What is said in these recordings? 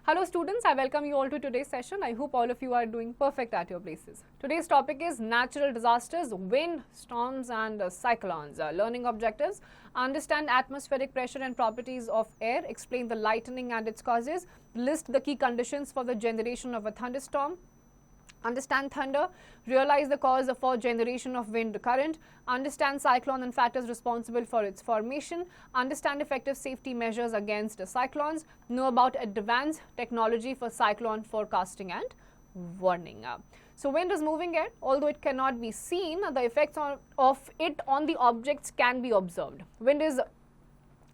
Hello students, I welcome you all to today's session. I hope all of you are doing perfect at your places. Today's topic is natural disasters, wind, storms and cyclones. Learning objectives: understand atmospheric pressure and properties of air, explain the lightning and its causes, list the key conditions for the generation of a thunderstorm, understand thunder, realize the cause for generation of wind current, understand cyclone and factors responsible for its formation, understand effective safety measures against cyclones, know about advanced technology for cyclone forecasting and warning. So wind is moving air. Although it cannot be seen, the effects of it on the objects can be observed. Wind is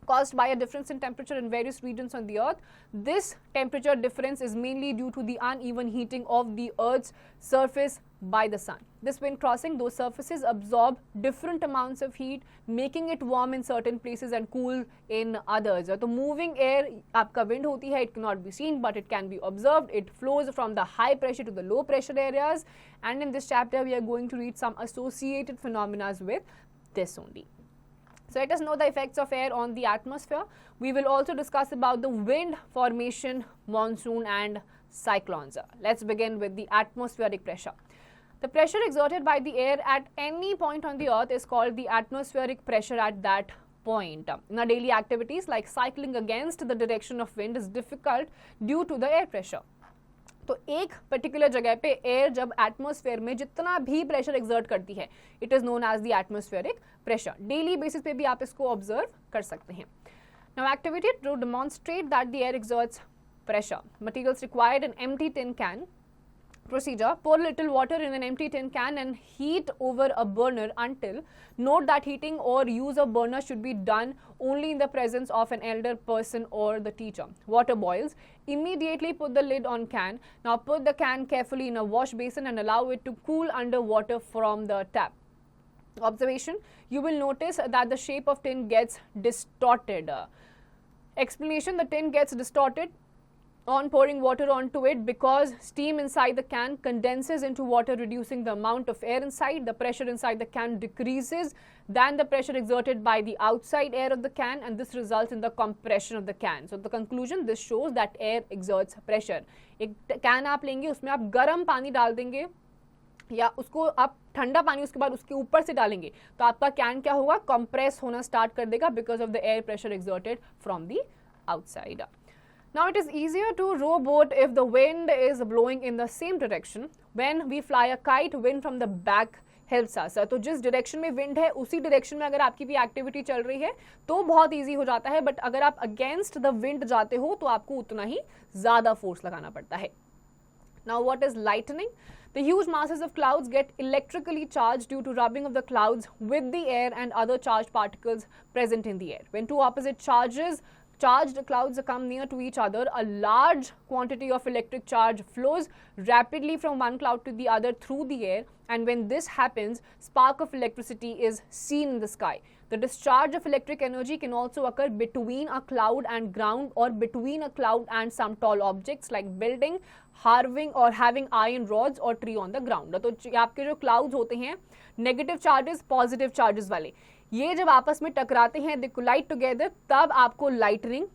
caused by a difference in temperature in various regions on the earth. This temperature difference is mainly due to the uneven heating of the earth's surface by the sun. This wind crossing those surfaces absorb different amounts of heat, making it warm in certain places and cool in others. So moving air आपका wind होती है, it cannot be seen but it can be observed. It flows from the high pressure to the low pressure areas, and in this chapter we are going to read some associated phenomena with this only. So let us know the effects of air on the atmosphere. We will also discuss about the wind formation, monsoon and cyclones. Let's begin with the atmospheric pressure. The pressure exerted by the air at any point on the earth is called the atmospheric pressure at that point. In our daily activities like cycling against the direction of wind is difficult due to the air pressure. तो एक particular जगह पे air जब atmosphere में जितना भी pressure exert करती है, it is known as the atmospheric pressure. Daily basis पे भी आप इसको ऑब्जर्व कर सकते हैं. Now activity to demonstrate that the air exerts pressure. Materials required: an empty tin can. Procedure: pour little water in an empty tin can and heat over a burner until. Note that heating or use of burner should be done only in the presence of an elder person or the teacher. Water boils. Immediately put the lid on can. Now put the can carefully in a wash basin and allow it to cool under water from the tap. Observation: you will notice that the shape of tin gets distorted. Explanation: the tin gets distorted on pouring water onto it because steam inside the can condenses into water, reducing the amount of air inside. The pressure inside the can decreases than the pressure exerted by the outside air of the can, and this results in the compression of the can. So the conclusion: this shows that air exerts pressure. एक can आप लेंगे, उसमें आप गर्म पानी डाल देंगे या उसको आप ठंडा पानी उसके बाद उसके ऊपर से डालेंगे तो आपका कैन क्या होगा, कंप्रेस होना स्टार्ट कर देगा because of the air pressure exerted from the outside. Now it is easier to row boat if the wind is blowing in the same direction. When we fly a kite, wind from the back helps us. तो जिस direction में wind है उसी direction में अगर आपकी भी activity चल रही है तो बहुत ईजी हो जाता है, बट अगर आप अगेंस्ट द विंड जाते हो तो आपको उतना ही ज़्यादा फोर्स लगाना पड़ता है. Now what is lightning? The huge masses of clouds get electrically charged due to rubbing of the clouds with the air and other charged particles present in the air. When two opposite charged clouds come near to each other, a large quantity of electric charge flows rapidly from one cloud to the other through the air, and when this happens, spark of electricity is seen in the sky. The discharge of electric energy can also occur between a cloud and ground or between a cloud and some tall objects like building, having iron rods or tree on the ground. तो आपके जो clouds होते हैं, negative charges, positive charges वाले, ये जब आपस में टकराते हैं, they collide together, तब आपको lightning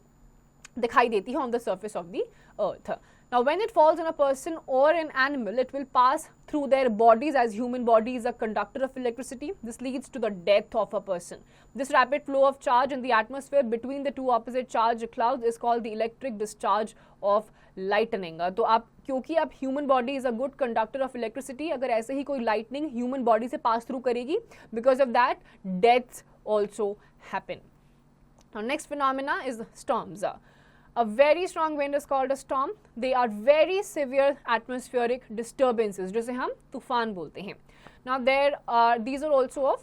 दिखाई देती है on the surface of the earth. Now when it falls on a person or an animal, it will pass through their bodies, as human body is a conductor of electricity. This leads to the death of a person. This rapid flow of charge in the atmosphere between the two opposite charged clouds is called the electric discharge of lightning. तो आप क्योंकि आप human body is a good conductor of electricity, अगर ऐसे ही कोई lightning human body से pass through करेगी, because of that deaths also happen. Next phenomena is storms. A very strong wind is called a storm. They are very severe atmospheric disturbances, जिसे हम तूफान बोलते हैं. Now these are also of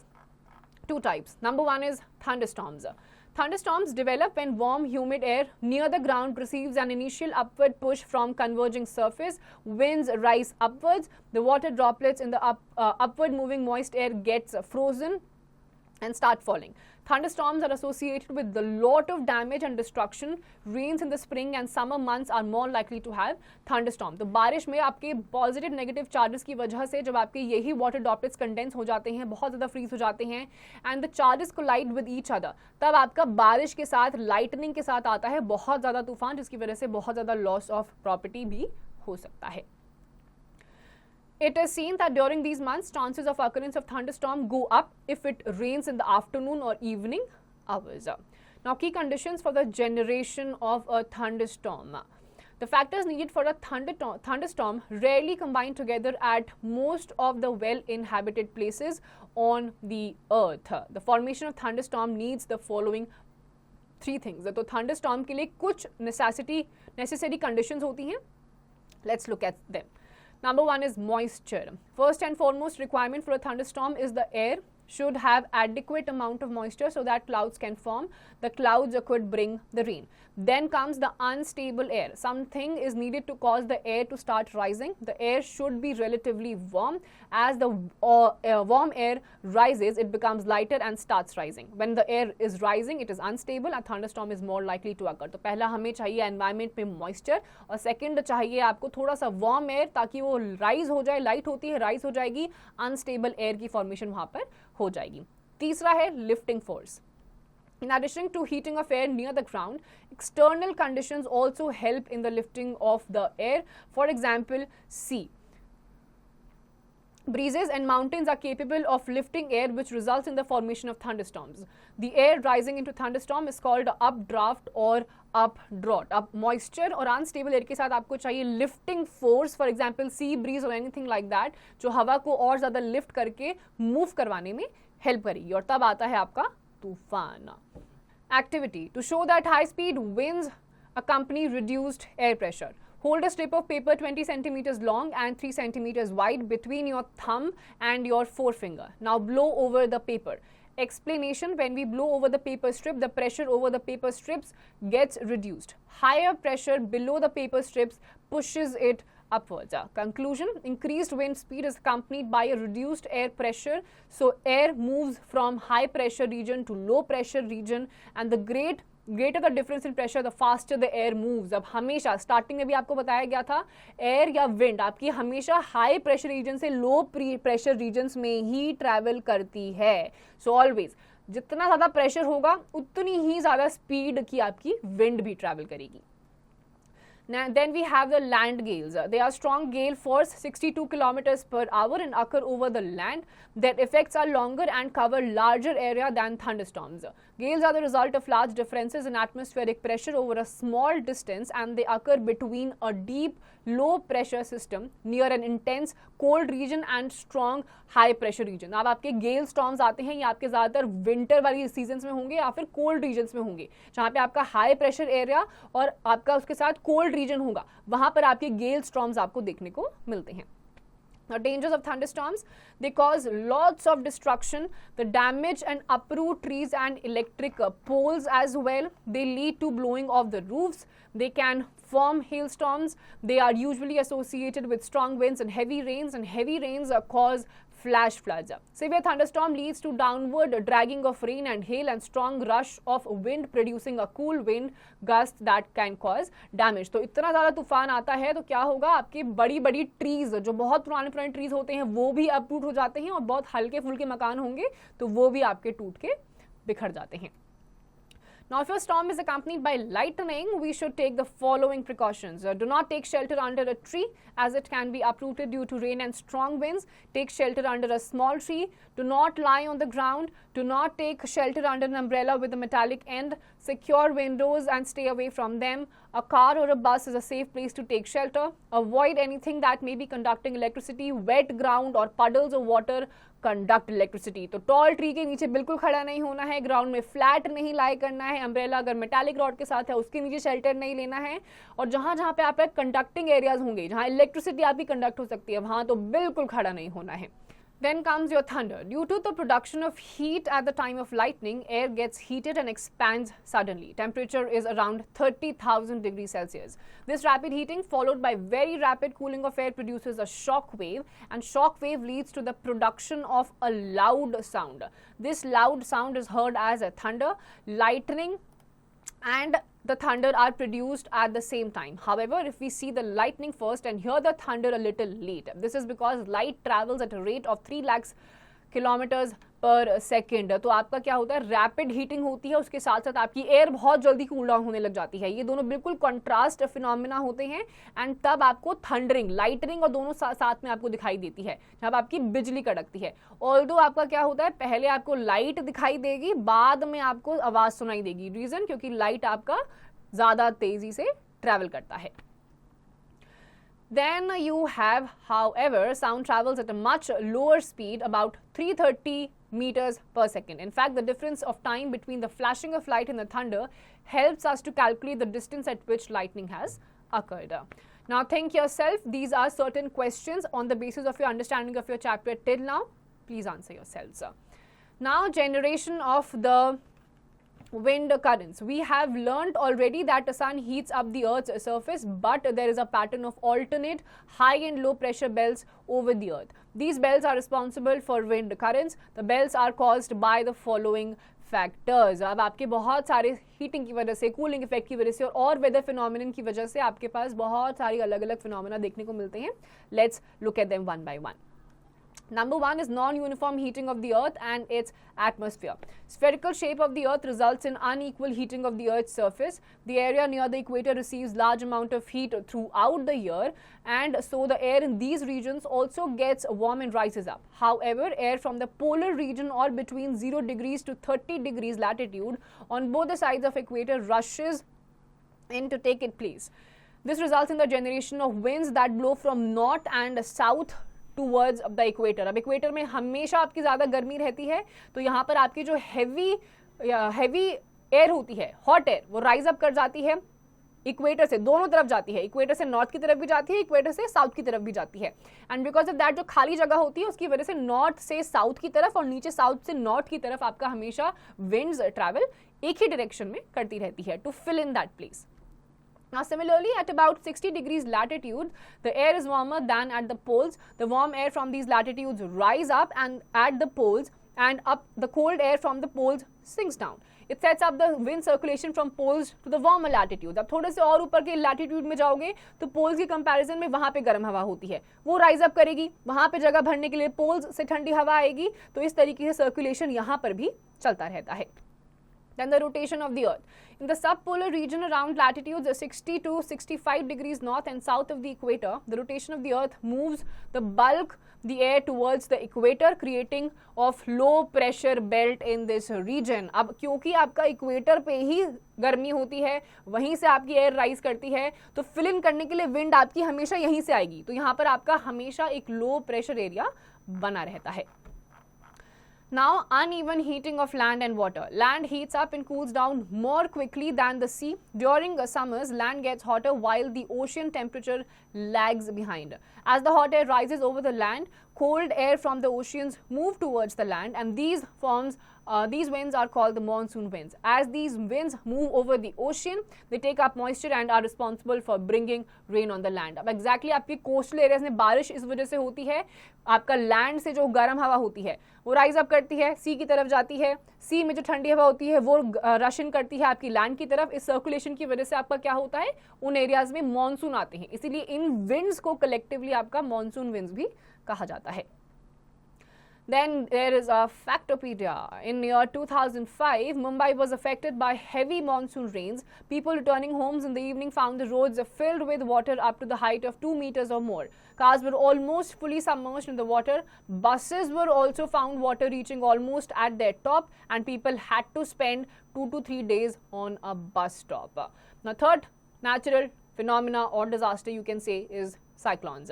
two types. Number one is thunderstorms. Thunderstorms develop when warm, humid air near the ground receives an initial upward push from converging surface. Winds rise upwards. The water droplets in the upward moving moist air gets frozen and start falling. Thunderstorms are associated with a lot of damage and destruction. Rains in the spring and summer months are more likely to have thunderstorm. तो बारिश में आपके positive negative charges की वजह से जब आपके यही वाटर ड्रॉपलेट्स कंडेंस हो जाते हैं, बहुत ज़्यादा फ्रीज हो जाते हैं and the charges collide with each other, तब आपका बारिश के साथ लाइटनिंग के साथ आता है बहुत ज़्यादा तूफान, जिसकी वजह से बहुत ज़्यादा लॉस ऑफ प्रॉपर्टी भी हो सकता है. It is seen that during these months, chances of occurrence of thunderstorm go up if it rains in the afternoon or evening hours. Now, key conditions for the generation of a thunderstorm. The factors needed for a thunderstorm rarely combine together at most of the well-inhabited places on the earth. The formation of thunderstorm needs the following three things. तो thunderstorm के लिए कुछ necessary conditions होती हैं. Let's look at them. Number one is moisture. First and foremost requirement for a thunderstorm is the air should have adequate amount of moisture so that clouds can form. The clouds could bring the rain. Then comes the unstable air. Something is needed to cause the air to start rising. The air should be relatively warm. As the warm air rises, it becomes lighter and starts rising. When the air is rising, it is unstable. A thunderstorm is more likely to occur. तो पहला हमें चाहिए environment में moisture और second चाहिए आपको थोड़ा सा warm air ताकि वो rise हो जाए, light होती है rise हो जाएगी, unstable air की formation वहाँ पर हो जाएगी. तीसरा है lifting force. In addition to heating of air near the ground, external conditions also help in the lifting of the air. For example, sea. Breezes and mountains are capable of lifting air, which results in the formation of thunderstorms. The air rising into thunderstorm is called updraft or updraft. अब moisture और unstable air के साथ आपको चाहिए lifting force, for example sea breeze or anything like that, जो हवा को और ज़्यादा lift करके move करवाने में help करेगी और तब आता है आपका तूफान. Activity to show that high speed winds accompany reduced air pressure. Hold a strip of paper 20 centimeters long and 3 centimeters wide between your thumb and your forefinger. Now blow over the paper. Explanation: when we blow over the paper strip, the pressure over the paper strips gets reduced. Higher pressure below the paper strips pushes it upwards. Conclusion: increased wind speed is accompanied by a reduced air pressure. So air moves from high pressure region to low pressure region, and the greater the difference in pressure, the faster the air moves. अब हमेशा starting में भी आपको बताया गया था air या wind आपकी हमेशा हाई प्रेशर रीजन से लो प्रेशर रीजन्स में ही ट्रैवल करती है. सो ऑलवेज जितना ज़्यादा प्रेशर होगा उतनी ही ज़्यादा स्पीड की आपकी विंड भी ट्रैवल करेगी. Now, then we have the land gales. They are strong gale force 62 kilometers per hour and occur over the land. Their effects are longer and cover larger area than thunderstorms. Gales are the result of large differences in atmospheric pressure over a small distance, and they occur between a deep low pressure system near an intense cold region and strong high pressure region. अब आपके gale storms आते हैं ये आपके ज़्यादातर winter वाली seasons में होंगे या फिर कोल्ड रीजन्स में होंगे जहाँ पे आपका हाई प्रेशर एरिया और आपका उसके साथ कोल्ड रीजन होगा, वहाँ पर आपके गेल स्टॉर्म्स आपको देखने को मिलते हैं. Now, dangers of thunderstorms: they cause lots of destruction. The damage and uproot trees and electric poles as well. They lead to blowing of the roofs. They can form hailstorms. They are usually associated with strong winds and heavy rains, and heavy rains cause flash floods. Severe thunderstorm leads to downward dragging of rain and hail and strong rush of wind, producing a cool wind gust that can cause damage. तो इतना ज़्यादा तूफान आता है तो क्या होगा, आपके बड़ी बड़ी ट्रीज जो बहुत पुराने ट्रीज होते हैं वो भी अपरूट हो जाते हैं और बहुत हल्के फुल्के मकान होंगे तो वो भी आपके टूट के बिखर जाते हैं. Now, if your storm is accompanied by lightning, we should take the following precautions. Do not take shelter under a tree as it can be uprooted due to rain and strong winds. Take shelter under a small tree. Do not lie on the ground. Do not take shelter under an umbrella with a metallic end. Secure windows and stay away from them. A car or a bus is a safe place to take shelter. Avoid anything that may be conducting electricity. Wet ground or puddles of water conduct electricity. तो tall tree के नीचे बिल्कुल खड़ा नहीं होना है, ground में flat नहीं लाई करना है, अम्ब्रेला अगर मेटालिक रॉड के साथ है उसके नीचे शेल्टर नहीं लेना है, और जहां जहां पे आपके कंडक्टिंग एरियाज होंगे जहां इलेक्ट्रिसिटी आपकी कंडक्ट हो सकती है वहां तो बिल्कुल खड़ा नहीं होना है. Then comes your thunder. Due to the production of heat at the time of lightning, air gets heated and expands suddenly. Temperature is around 30,000 degrees Celsius. This rapid heating followed by very rapid cooling of air produces a shock wave, and shock wave leads to the production of a loud sound. This loud sound is heard as a thunder. Lightning and the thunder are produced at the same time. However, if we see the lightning first and hear the thunder a little late, this is because light travels at a rate of 3 lakhs kilometres पर second. तो आपका क्या होता है, rapid heating होती है, उसके साथ साथ आपकी एयर बहुत जल्दी कूल डाउन होने लग जाती है. ये दोनों बिल्कुल कंट्रास्ट फिनोमिना होते हैं एंड तब आपको थंडरिंग, लाइटनिंग और दोनों साथ में आपको दिखाई देती है जब आपकी बिजली कड़कती है. ऑल्दो आपका क्या होता है, पहले आपको लाइट दिखाई देगी, बाद में आपको आवाज सुनाई देगी. रीजन, क्योंकि लाइट आपका ज्यादा तेजी से ट्रैवल करता है. Then you have, however, sound travels at a much lower speed, about 330 meters per second. In fact, the difference of time between the flashing of light and the thunder helps us to calculate the distance at which lightning has occurred. Now think yourself, these are certain questions on the basis of your understanding of your chapter till now. Please answer yourselves. Now, generation of the wind currents. We have learnt already that the sun heats up the earth's surface, but there is a pattern of alternate high and low pressure belts over the earth. These belts are responsible for wind currents. The belts are caused by the following factors. अब आपके बहुत सारे heating की वजह से, cooling effect की वजह से और वेदर फिनोमिनन की वजह से आपके पास बहुत सारी अलग अलग फिनोमिना देखने को मिलते हैं. Let's look at them one by one. Number one is non-uniform heating of the earth and its atmosphere. Spherical shape of the earth results in unequal heating of the earth's surface. The area near the equator receives large amount of heat throughout the year, and so the air in these regions also gets warm and rises up. However, air from the polar region or between 0 degrees to 30 degrees latitude on both the sides of equator rushes in to take its place. This results in the generation of winds that blow from north and south towards the equator. अब equator में हमेशा आपकी ज़्यादा गर्मी रहती है, तो यहाँ पर आपकी जो हैवी एयर होती है, हॉट एयर, वो राइज अप कर जाती है इक्वेटर से, दोनों तरफ जाती है. इक्वेटर से नॉर्थ की तरफ भी जाती है, इक्वेटर से साउथ की तरफ भी जाती है. एंड बिकॉज ऑफ दैट जो खाली जगह होती है उसकी वजह से नॉर्थ से साउथ की तरफ और नीचे साउथ से नॉर्थ की तरफ आपका हमेशा विंड्स ट्रैवल एक ही डायरेक्शन में करती रहती है to fill in that place. Now, similarly, at about 60 degrees latitude, the air is warmer than at the poles. The warm air from these latitudes rise up and at the poles, and up the cold air from the poles sinks down. It sets up the wind circulation from poles to the warmer latitude. अब थोड़े से और ऊपर के latitude में जाओगे तो poles की comparison में वहाँ पे गर्म हवा होती है, वो rise up करेगी, वहाँ पे जगह भरने के लिए poles से ठंडी हवा आएगी. तो इस तरीके से circulation यहाँ पर भी चलता रहता है. Then the rotation of the earth. In the subpolar region around latitudes 60 to 65 degrees north and south of the equator, the rotation of the earth moves the bulk, the air towards the equator, creating of low pressure belt in this region. अब क्योंकि आपका equator पे ही गर्मी होती है, वहीं से आपकी एयर राइज करती है, तो फिल इन करने के लिए विंड आपकी हमेशा यहीं से आएगी. तो यहाँ पर आपका हमेशा एक लो प्रेशर एरिया बना रहता है. Now, uneven heating of land and water. Land heats up and cools down more quickly than the sea. During summers, land gets hotter while the ocean temperature lags behind. As the hot air rises over the land, cold air from the oceans move towards the land, and these winds are called the monsoon winds. As these winds move over the ocean, they take up moisture and are responsible for bringing rain on the land. अब exactly आपकी coastal areas में बारिश इस वजह से होती है, आपका land से जो गर्म हवा होती है वो राइज अप करती है, सी की तरफ जाती है, सी में जो ठंडी हवा होती है वो रश इन करती है आपकी लैंड की तरफ. इस सर्कुलेशन की वजह से आपका क्या होता है, उन एरियाज में मॉनसून आते हैं. इसीलिए इन विंड्स को कलेक्टिवली आपका मॉनसून विंड्स भी कहा जाता है. Then there is a factopedia. In year 2005, Mumbai was affected by heavy monsoon rains. People returning homes in the evening found the roads filled with water up to the height of 2 meters or more. Cars were almost fully submerged in the water. Buses were also found water reaching almost at their top, and people had to spend 2 to 3 days on a bus stop. Now, third natural phenomena or disaster you can say is cyclones.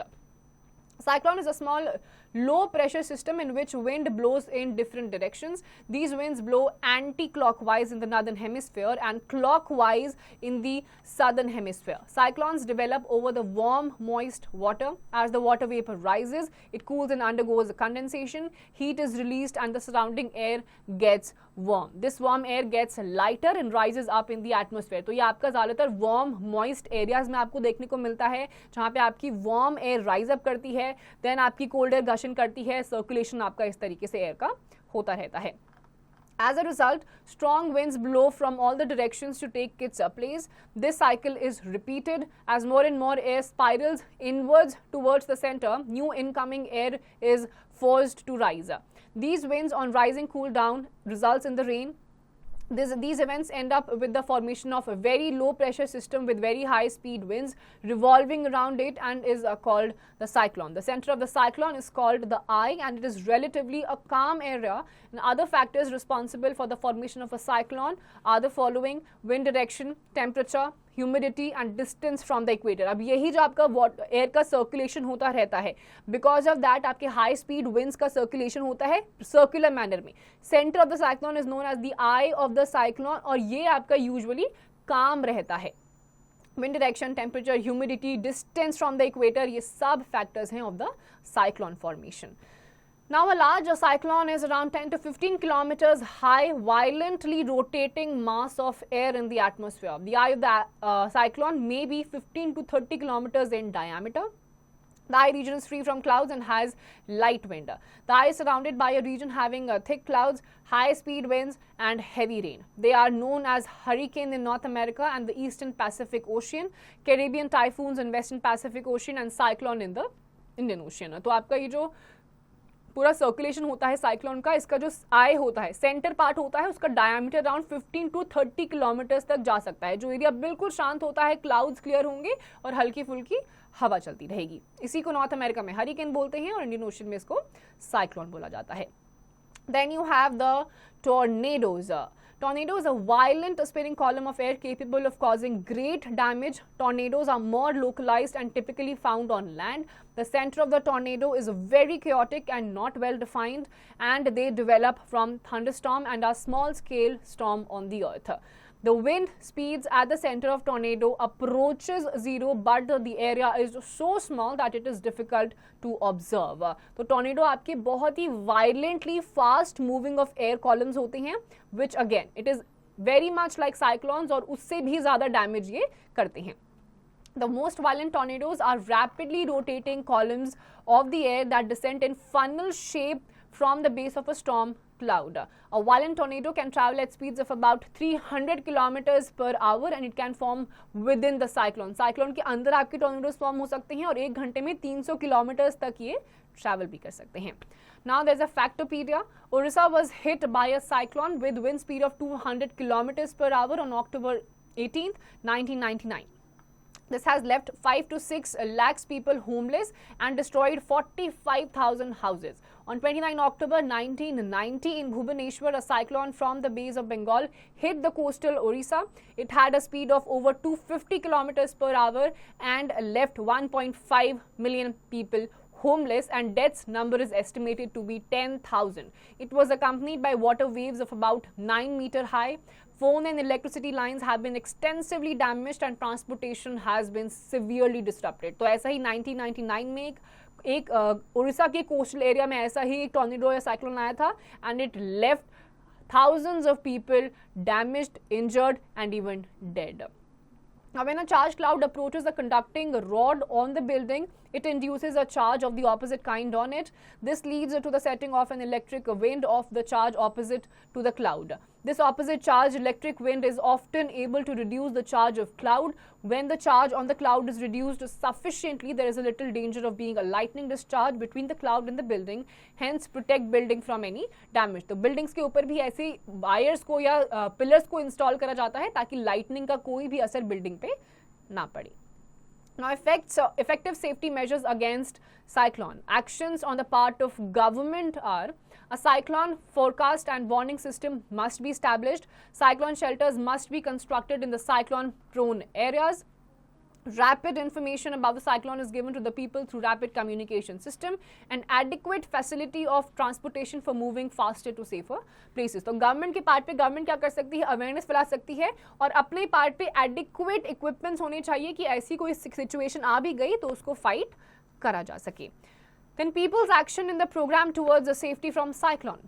Cyclone is a small low pressure system in which wind blows in different directions. These winds blow anti-clockwise in the northern hemisphere and clockwise in the southern hemisphere. Cyclones develop over the warm, moist water. As the water vapor rises, it cools and undergoes condensation. Heat is released and the surrounding air gets warm. This warm air gets lighter and rises up in the atmosphere. तो ये आपका ज़्यादातर warm, moist areas में आपको देखने को मिलता है, जहाँ पे आपकी warm air rise up करती है, then आपकी cold air gushing करती है, circulation आपका इस तरीके से air का होता रहता है. As a result, strong winds blow from all the directions to take its place. This cycle is repeated as more and more air spirals inwards towards the center. New incoming air is forced to rise. These winds on rising cool down results in the rain. These events end up with the formation of a very low pressure system with very high speed winds revolving around it and is called the cyclone. The center of the cyclone is called the eye and it is relatively a calm area. And other factors responsible for the formation of a cyclone are the following: wind direction, temperature, humidity and distance from the equator. अब यही जो आपका air का circulation होता रहता है, because of that आपके high speed winds का सर्कुलेशन होता है सर्कुलर मैनर में. Centre of the cyclone is known as the eye of the cyclone और ये आपका यूजुअली काम रहता है. Wind direction, temperature, humidity, distance from the equator, ये सब फैक्टर्स हैं of the cyclone formation. Now a large cyclone is around 10 to 15 kilometers high, violently rotating mass of air in the atmosphere. The eye of the cyclone may be 15 to 30 kilometers in diameter. The eye region is free from clouds and has light wind. The eye is surrounded by a region having thick clouds, high speed winds and heavy rain. They are known as hurricane in North America and the Eastern Pacific Ocean, Caribbean typhoons in Western Pacific Ocean and cyclone in the Indian Ocean. तो आपका ये जो पूरा circulation होता है cyclone का, इसका जो आई होता है, सेंटर पार्ट होता है, उसका डायमीटर अराउंड 15 टू 30 किलोमीटर्स तक जा सकता है. जो एरिया बिल्कुल शांत होता है, क्लाउड्स क्लियर होंगे और हल्की फुल्की हवा चलती रहेगी. इसी को नॉर्थ अमेरिका में हरिकेन बोलते हैं और इंडियन ओशन में इसको साइक्लोन बोला जाता है. Then you have the tornadoes. Tornado is a violent spinning column of air capable of causing great damage. Tornadoes are more localized and typically found on land. The center of the tornado is very chaotic and not well defined, and they develop from thunderstorm and a small scale storm on the earth. The wind speeds at the center of tornado approaches zero, but the area is so small that it is difficult to observe. तो tornado आपके बहुत ही violently fast moving of air columns होते हैं, which again it is very much like cyclones और उससे भी ज़्यादा damage ये करते हैं. The most violent tornadoes are rapidly rotating columns of the air that descend in funnel shape from the base of a storm cloud. A violent tornado can travel at speeds of about 300 kilometers per hour and it can form within the cyclone. Cyclone के अंदर आपके tornadoes form हो सकते हैं और एक घंटे में 300 किलोमीटर्स तक ये travel भी कर सकते हैं. Now there's a factopedia. Orissa was hit by a cyclone with wind speed of 200 kilometers per hour on October 18th, 1999. This has left 5 to 6 lakhs people homeless and destroyed 45,000 houses. On 29 October 1990 in Bhubaneswar, a cyclone from the base of Bengal hit the coastal Orissa. It had a speed of over 250 kilometers per hour and left 1.5 million people homeless, and deaths number is estimated to be 10,000. It was accompanied by water waves of about 9 meter high. Phone and electricity lines have been extensively damaged and transportation has been severely disrupted. तो ऐसा ही 1999 में एक उड़ीसा के coastal area में ऐसा ही एक tornado या cyclone आया था and it left thousands of people damaged, injured and even dead. Now, when a charged cloud approaches the conducting rod on the building, it induces a charge of the opposite kind on it. This leads to the setting of an electric wind of the charge opposite to the cloud. This opposite charge electric wind is often able to reduce the charge of cloud. When the charge on the cloud is reduced sufficiently, there is a little danger of being a lightning discharge between the cloud and the building. Hence, protect building from any damage. तो buildings के ऊपर भी ऐसे wires को या pillars को install करा जाता है ताकि lightning का कोई भी असर building पे ना पड़े. Now, effective safety measures against cyclone. Actions on the part of government are: a cyclone forecast and warning system must be established. Cyclone shelters must be constructed in the cyclone prone areas. Rapid information about the cyclone is given to the people through rapid communication system and adequate facility of transportation for moving faster to safer places. तो government के part पे government क्या कर सकती है, awareness फैला सकती है और अपने पार्ट पे एडिक्वेट इक्विपमेंट्स होने चाहिए कि ऐसी कोई सिचुएशन आ भी गई तो उसको फाइट करा जा सके. Then people's action in the program towards the safety from cyclone.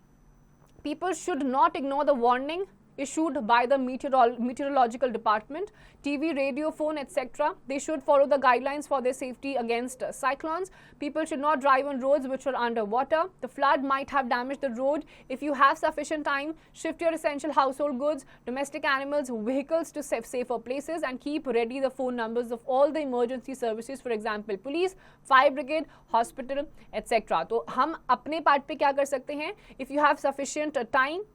People should not ignore the warning issued by the meteorological department, TV, radio, phone, etc. They should follow the guidelines for their safety against cyclones. People should not drive on roads which are underwater. The flood might have damaged the road. If you have sufficient time, shift your essential household goods, domestic animals, vehicles to safer places and keep ready the phone numbers of all the emergency services, for example, police, fire brigade, hospital, etc. तो हम अपने part पे क्या कर सकते हैं, if you have sufficient time,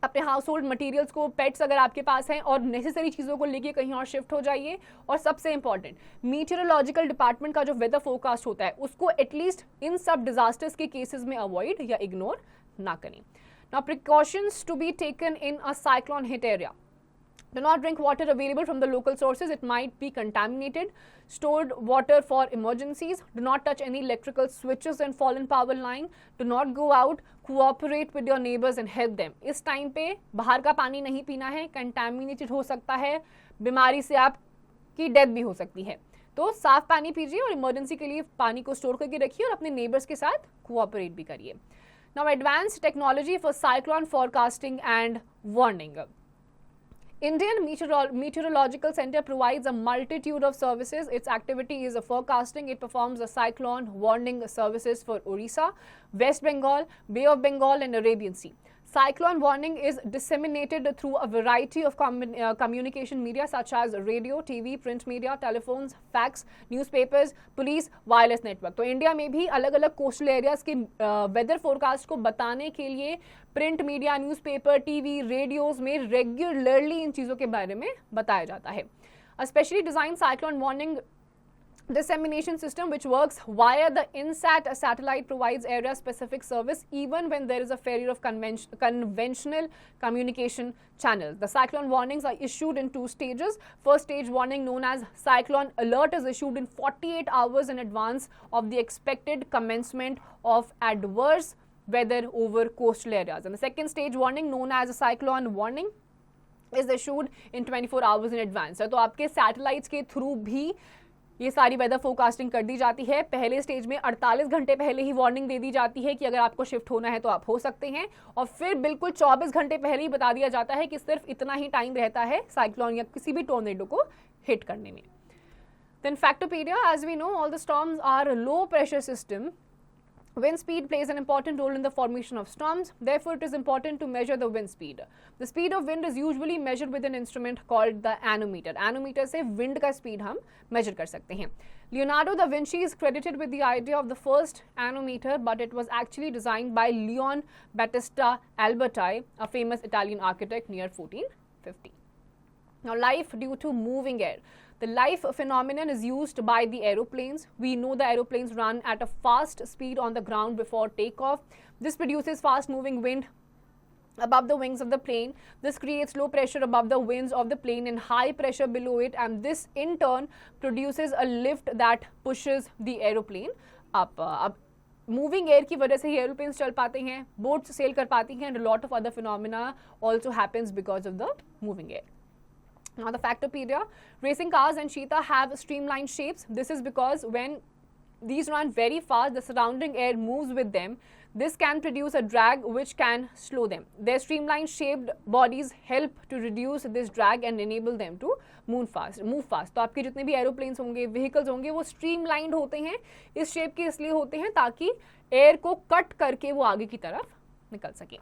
अपने house hold materials को, पेट्स अगर आपके पास हैं और नेसेसरी चीज़ों को लेके कहीं और शिफ्ट हो जाइए. और सबसे इंपॉर्टेंट, मीटेरोलॉजिकल डिपार्टमेंट का जो वेदर फोरकास्ट होता है उसको एटलीस्ट इन सब डिजास्टर्स के केसेस में अवॉइड या इग्नोर ना करें. Now precautions to be taken in a cyclone hit area. Do not drink water available from the local sources. It might be contaminated. Stored water for emergencies. Do not touch any electrical switches and fallen power line. Do not go out. Cooperate with your neighbors and help them. इस time पे बाहर का पानी नहीं पीना है, contaminated हो सकता है, बीमारी से आपकी डेथ भी हो सकती है. तो साफ पानी पीजिए और इमरजेंसी के लिए पानी को स्टोर करके रखिए और अपने नेबर्स के साथ कोऑपरेट भी करिए. Now advanced technology for cyclone forecasting and warning. Indian Meteorological Center provides a multitude of services. Its activity is a forecasting. It performs the cyclone warning services for Orissa, West Bengal, Bay of Bengal and Arabian Sea. Cyclone warning is disseminated through a variety of communication media such as radio, TV, print media, telephones, fax, newspapers, police, wireless network. तो India में भी अलग अलग coastal areas के weather forecast को बताने के लिए print media, newspaper, TV, radios में रेगुलरली इन चीज़ों के बारे में बताया जाता है. A specially designed cyclone warning dissemination system which works via the INSAT satellite provides area specific service even when there is a failure of conventional communication channels. The cyclone warnings are issued in 2 stages. First stage warning, known as cyclone alert, is issued in 48 hours in advance of the expected commencement of adverse weather over coastal areas. And the second stage warning, known as a cyclone warning, is issued in 24 hours in advance. तो आपके satellites के through भी ये सारी weather forecasting कर दी जाती है. पहले स्टेज में 48 घंटे पहले ही वार्निंग दे दी जाती है कि अगर आपको शिफ्ट होना है तो आप हो सकते हैं, और फिर बिल्कुल 24 घंटे पहले ही बता दिया जाता है कि सिर्फ इतना ही टाइम रहता है साइक्लोन या किसी भी टोर्नेडो को हिट करने में. Then Factopedia, as we know, all the storms are low pressure system. Wind speed plays an important role in the formation of storms. Therefore, it is important to measure the wind speed. The speed of wind is usually measured with an instrument called the anemometer. Anemometer से wind का speed हम measure कर सकते हैं. Leonardo da Vinci is credited with the idea of the first anemometer, but it was actually designed by Leon Battista Alberti, a famous Italian architect near 1450. Now, life due to moving air. The life phenomenon is used by the aeroplanes. We know the aeroplanes run at a fast speed on the ground before takeoff. This produces fast moving wind above the wings of the plane. This creates low pressure above the wings of the plane and high pressure below it, and this in turn produces a lift that pushes the aeroplane up. Moving air की वजह से ही aeroplanes चल पाते हैं, boats cell कर पाती हैं, and lot of other phenomena also happens because of the moving air. Now the Factopedia, racing cars and cheetah have streamlined shapes. This is because when these run very fast, the surrounding air moves with them. This can produce a drag which can slow them. Their streamlined shaped bodies help to reduce this drag and enable them to move fast. तो आपके जितने भी aeroplanes होंगे, vehicles होंगे, वो streamlined होते हैं. इस शेप के इसलिए होते हैं ताकि एयर को कट करके वो आगे की तरफ निकल सके.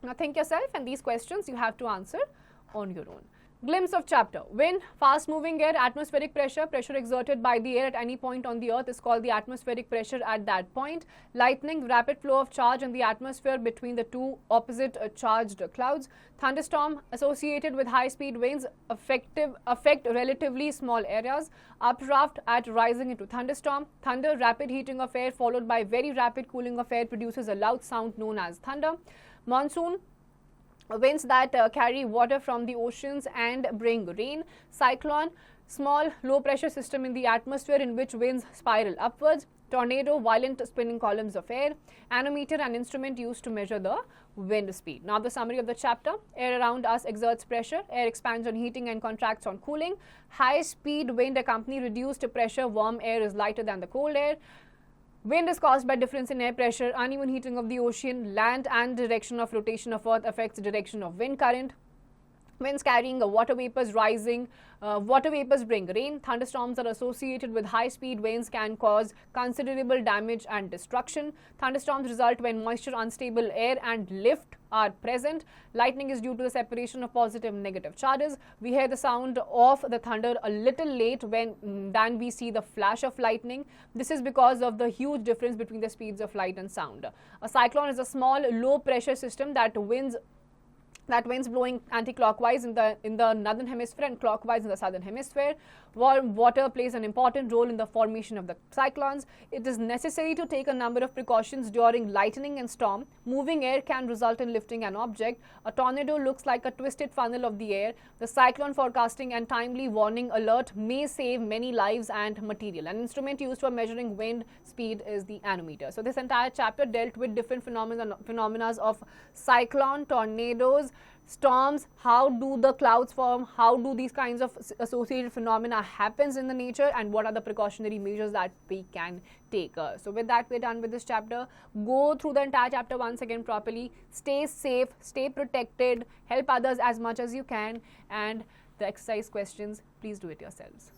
Now think yourself, and these questions you have to answer on your own. Glimpse of chapter. Wind, fast moving air, atmospheric pressure, pressure exerted by the air at any point on the earth is called the atmospheric pressure at that point. Lightning, rapid flow of charge in the atmosphere between the two opposite charged clouds. Thunderstorm, associated with high speed winds, affect relatively small areas. Updraft at rising into thunderstorm. Thunder, rapid heating of air followed by very rapid cooling of air produces a loud sound known as thunder. Monsoon, winds that carry water from the oceans and bring rain. Cyclone, small low pressure system in the atmosphere in which winds spiral upwards. Tornado, violent spinning columns of air. Anemometer, an instrument used to measure the wind speed. Now the summary of the chapter. Air around us exerts pressure. Air expands on heating and contracts on cooling. High speed wind accompany reduced pressure. Warm air is lighter than the cold air. Wind is caused by difference in air pressure. Uneven heating of the ocean. Land and direction of rotation of earth affects direction of wind current. Winds carrying water vapors rising. Water vapors bring rain. Thunderstorms are associated with high-speed winds, can cause considerable damage and destruction. Thunderstorms result when moisture, unstable air and lift are present. Lightning is due to the separation of positive and negative charges. We hear the sound of the thunder a little late than we see the flash of lightning. This is because of the huge difference between the speeds of light and sound. A cyclone is a small low-pressure system that winds blowing anti-clockwise in the northern hemisphere and clockwise in the southern hemisphere. Water plays an important role in the formation of the cyclones. It is necessary to take a number of precautions during lightning and storm. Moving air can result in lifting an object. A tornado looks like a twisted funnel of the air. The cyclone forecasting and timely warning alert may save many lives and material. An instrument used for measuring wind speed is the anemometer. So this entire chapter dealt with different phenomena of cyclone, tornadoes, storms, how do the clouds form, how do these kinds of associated phenomena happens in the nature, and what are the precautionary measures that we can take. So with that, we're done with this chapter. Go through the entire chapter once again properly. Stay safe, stay protected, help others as much as you can, and the exercise questions, please do it yourselves.